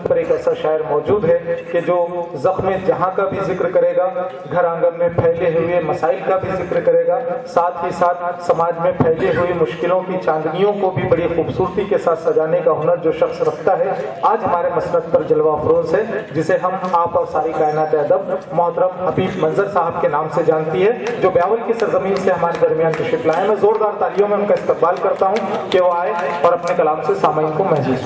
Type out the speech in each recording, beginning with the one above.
मसनद पर एक ऐसा शायर मौजूद है कि जो ज़ख्म जहाँ का भी जिक्र करेगा, घर आंगन में फैले हुए मसाइल का भी जिक्र करेगा, साथ ही साथ समाज में फैली हुई मुश्किलों की चांदनियों को भी बड़ी खूबसूरती के साथ सजाने का हुनर जो शख्स रखता है, आज हमारे मसनद पर जलवा अफरोज है, जिसे हम आप और सारी कायनात अदब मोहतरम हबीब मंजर साहब के नाम से जानती है, जो ब्यावल की सरजमीन से हमारे दरमियान तशरीफ लाए। मैं जोरदार तालियों में उनका इस्तकबाल करता हूँ कि वो आए और अपने कलाम से सामाईन को महसूस।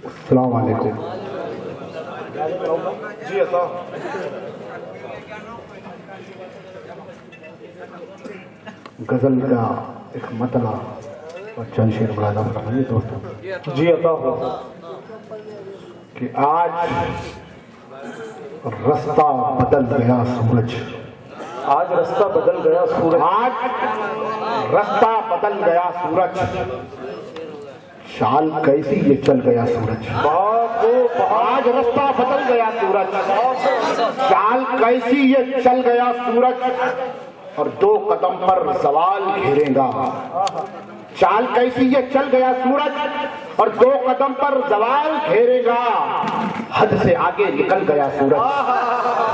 अस्सलाम वालेकुम। जी अता गजल का एक मतला और चंद शेर मुलाजा फरमाइए दोस्तों। जी अता हो कि आज रास्ता बदल गया सूरज, आज रास्ता बदल गया सूरज, आज रास्ता बदल गया सूरज, चाल कैसी ये चल गया सूरज। आज रास्ता बदल गया सूरज, चाल कैसी ये चल गया सूरज, और 2 कदम पर सवाल घेरेगा। चाल कैसी ये चल गया सूरज और 2 कदम पर सवाल घेरेगा। हद से आगे निकल गया सूरज,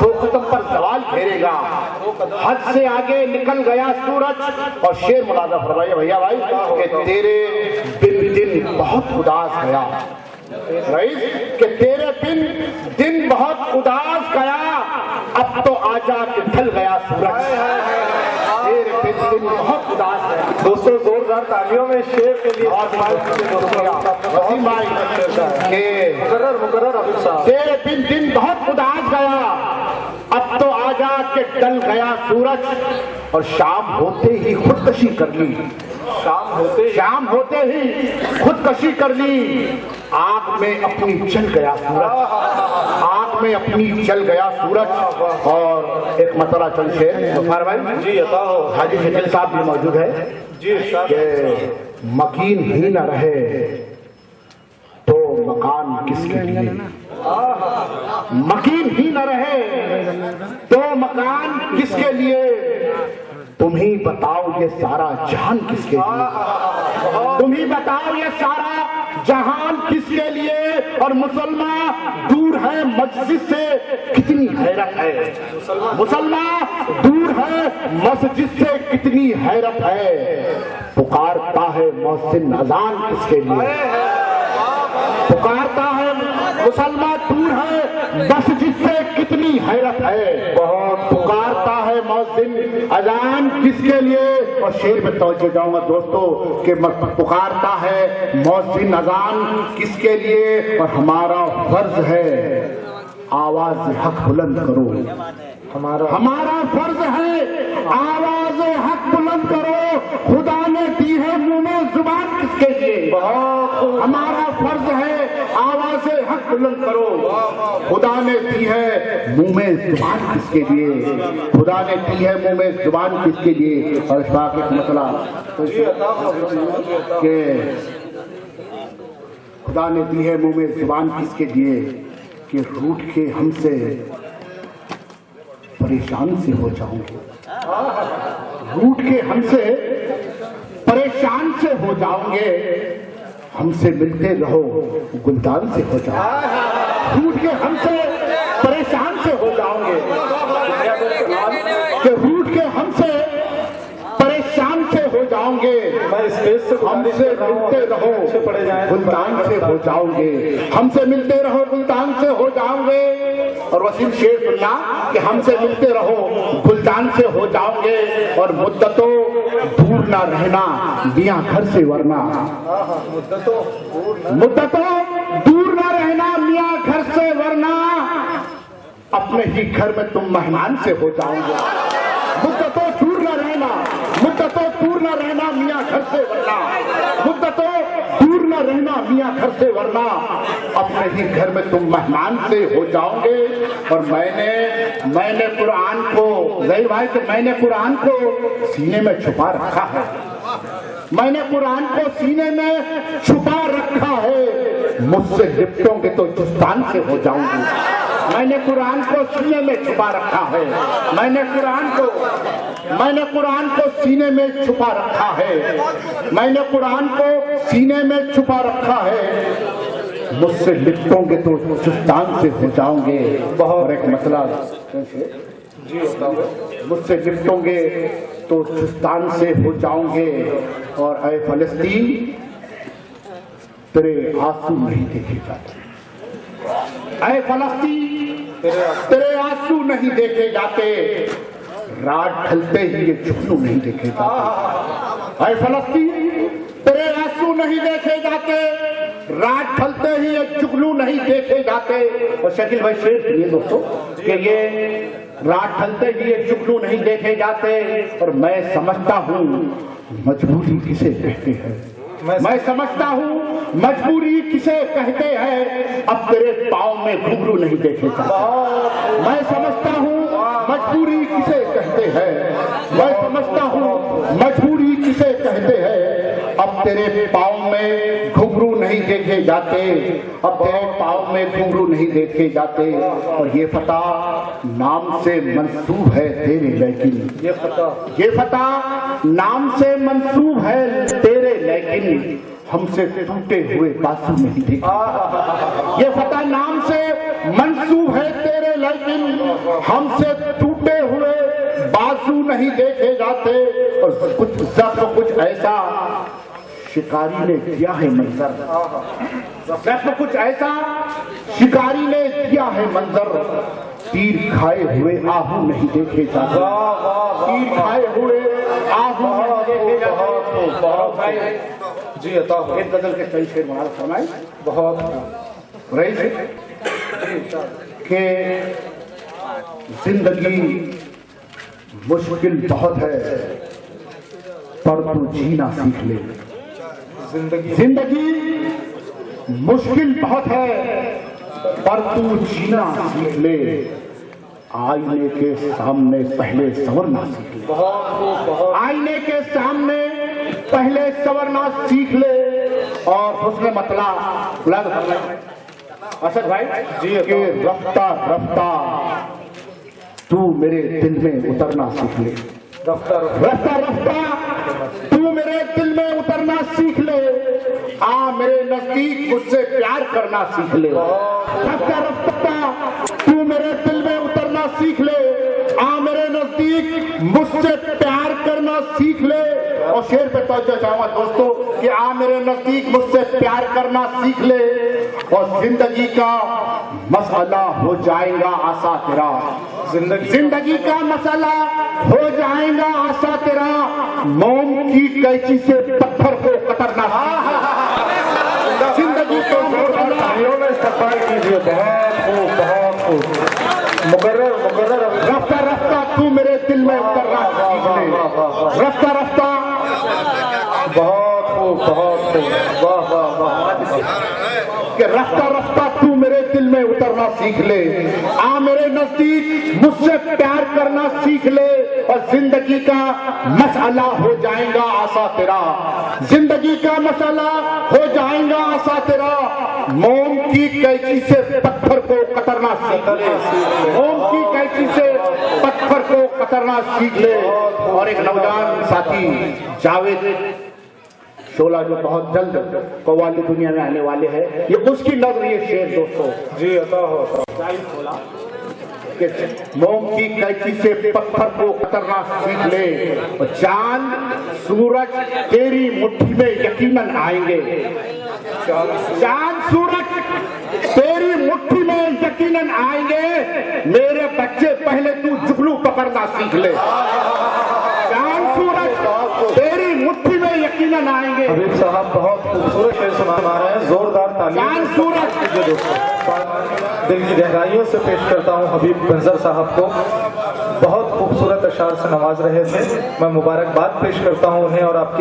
2 कदम पर सवाल घेरेगा। हद से आगे निकल गया सूरज। और शेर मुलाजा फरमाइए भैया भाई कि तेरे बिन दिन बहुत उदास गया, कि तेरे बिन दिन बहुत उदास गया, अब तो आजा कि ढल गया सूरज। तेरे बिन दिन बहुत उदास गया। दोस्तों जोरदार तालियों में शेर के लिए वसीम भाई के मुकर्रर अभी साहब, तेरे बिन दिन बहुत उदास गया, अब तो आजा के ढल गया सूरज। और शाम होते ही खुदकशी कर ली, शाम होते ही खुदकशी कर ली। आग में अपनी जल गया सूरज, आग में अपनी जल गया सूरज। और एक मतला चंद शेर भाई जी अता हो। हाजी शकील साहब भी मौजूद है जी कि मकीन ही न रहे तो मकान किसके लिए, मकीन ही न रहे तो मकान किसके लिए। तुम ही बताओ ये सारा जहान किसके लिए, तुम ही बताओ ये सारा जहान किसके लिए। और मुसलमान दूर है मस्जिद से कितनी हैरत है, मुसलमान दूर है मस्जिद से कितनी हैरत है। पुकारता है मोहसिन अजान किसके लिए, पुकारता है मुसलमान दूर है मस्जिद से कितनी हैरत है। बहुत पुकारता है मोहसिन अजान किसके लिए। और शेर में तवज्जो जाऊंगा दोस्तों कि पुकारता है मोहसिन अजान किसके लिए। और हमारा फर्ज है आवाज हक बुलंद करो, हमारा फर्ज है आवाज हक बुलंद करो। खुदा ने दी है मुंह में जुबान किसके लिए, हमारा फर्ज है आवाज हक बुलंद करो। खुदा ने दी है मुंह में जुबान किसके लिए, खुदा ने दी है मुंह में जुबान किसके लिए। और इस बात एक मसला कि खुदा ने दी है मुंह में जुबान किसके लिए कि रूठ के हमसे परेशान से हो जाओगे, रूठ के हमसे परेशान से हो जाओगे। हमसे मिलते रहो गुलदान से हो जाओगे, रूठ के हमसे परेशान से हो जाओगे। कि रूठ के हमसे परेशान से हो जाओगे। हमसे मिलते रहो गुलदान से हो जाओगे, हमसे मिलते रहो गुलदान से हो जाओगे। और वसीम शेर सुनना कि हमसे मिलते रहो गुलदान से हो जाओगे। और मुद्दतों दूर ना रहना मियां घर से वरना, मुद्दतों दूर ना रहना मियां घर से वरना, अपने ही घर में तुम मेहमान से हो जाओगे। मुद्दतों दूर ना रहना, मुद्दतों दूर ना रहना मियां घर से वरना, मुद्दतों दूर ना रहना मियां घर से वरना, अपने ही घर में तुम मेहमान से हो जाओगे। और मैंने कुरान को जहीर भाई कि मैंने कुरान को सीने में छुपा रखा है, मैंने कुरान को सीने में छुपा रखा है। मुझसे लिपटोगे तो जुस्तान से हो जाऊंगी। मैंने कुरान को सीने में छुपा रखा है, मैंने कुरान को मैंने कुरान को सीने में छुपा रखा है, मैंने कुरान को सीने में छुपा रखा है, मुझसे लिपटोगे तो चुस्तान से हो जाओगे। और एक मसला मुझसे लिपटोगे तो चुस्तान से हो जाओगे। और ऐ फलस्तीन तेरे आंसू नहीं देखे जाते, ऐ फलस्तीन तेरे आंसू नहीं देखे जाते, रात ढलते ही ये जुगनू नहीं देखे जाते। ऐ फलस्तीन तेरे आंसू नहीं देखे जाते, रात ढलते ही ये जुगनू नहीं देखे जाते। और शकील भाई शेर सुनिए दोस्तों कि ये रात ढलते ही ये जुगनू नहीं देखे जाते। और मैं समझता हूँ मजबूरी किसे कहते हैं, मैं समझता हूँ मजबूरी किसे कहते हैं, अब तेरे पाँव में घुंघरू नहीं देखे जाते। मैं समझता हूँ मजबूरी किसे कहते हैं, मैं समझता हूँ मजबूरी किसे कहते हैं, अब तेरे पाँव में घुंघरू नहीं देखे जाते, अब तेरे पाँव में घुंघरू नहीं देखे जाते। और ये फता नाम से मंसूब है तेरे, लेकिन ये फता नाम से मंसूब है तेरे, लेकिन हमसे टूटे हुए बाजू नहीं देखे। ये फता नाम से मंसूब है तेरे, लेकिन हमसे टूटे हुए बाजू नहीं देखे जाते। और कुछ जख्म कुछ ऐसा शिकारी ने किया है मंजर, जख्म कुछ ऐसा शिकारी ने किया है मंजर, तीर खाए हुए आहू नहीं देखे जाते, तीर खाए हुए आहू नहीं देखे जाते। जी अता हो। एक गजल के कई शेर बना फरमाए बहुत रईस कि जिंदगी मुश्किल बहुत है पर तू जीना सीख ले, जिंदगी मुश्किल बहुत है पर तू जीना सीख ले, आईने के सामने पहले संवरना सीख ले, आईने के सामने पहले संवरना सीख ले। और हुस्न मतला असद भाई जी के रफ्ता रफ्ता तू मेरे दिल में उतरना सीख ले, रफ्ता रफ्ता तू मेरे दिल में उतरना सीख ले, आ मेरे नजदीक मुझसे प्यार करना सीख ले, रफ्ता रफ्ता तू मेरे दिल में उतरना सीख ले, आ मेरे नजदीक मुझसे प्यार करना सीख ले। और शेर पे तवज्जो चाहूंगा दोस्तों कि आ मेरे नजदीक मुझसे प्यार करना सीख ले, और जिंदगी का मसला हो जाएगा आसा तेरा, जिंदगी का मसला हो जाएगा आसा तेरा, मोम की कैंची से पत्थर को कतरना, जिंदगी को इस्तेमाल कीजिए। बहुत खूब मुकर्रर मुकर्रर। रफ्ता रफ्ता तू मेरे दिल में उतरना सीख ले, रफ्ता रफ्ता बहुत खूब वाह वाह वाह। कि रफ्ता रफ्ता तू मेरे दिल में उतरना सीख ले, आ मेरे नजदीक मुझसे प्यार करना सीख ले, और जिंदगी का मसला हो जाएगा आसा तेरा, जिंदगी का मसला हो जाएगा आसा तेरा, मोम की कैंची से पत्थर को कतरना सीख ले, मोम की कैंची से पत्थर को कतरना सीख ले। और एक नौजवान साथी जावेद शोला जो बहुत जल्द कव्वाली दुनिया में आने वाले हैं, ये उसकी नज़र ये शेर दोस्तों जी अता हो। मोम की कैंची से पत्थर को कतरना सीख ले, चांद सूरज तेरी मुट्ठी में यकीनन आएंगे, चांद सूरज तेरी मुट्ठी में यकीनन आएंगे, मेरे बच्चे पहले तू जुगनू पकड़ना सीख ले, चांद सूरज तेरी मुट्ठी में यकीनन आएंगे। हबीब साहब बहुत खूबसूरत शेर सुना रहे हैं, जोरदार तालियां। चांद सूरज दोस्तों दिल की गहराइयों से पेश करता हूं हबीब बंजर साहब को, बहुत खूबसूरत अशार से नवाज रहे थे। मैं मुबारकबाद पेश करता हूं उन्हें और आपकी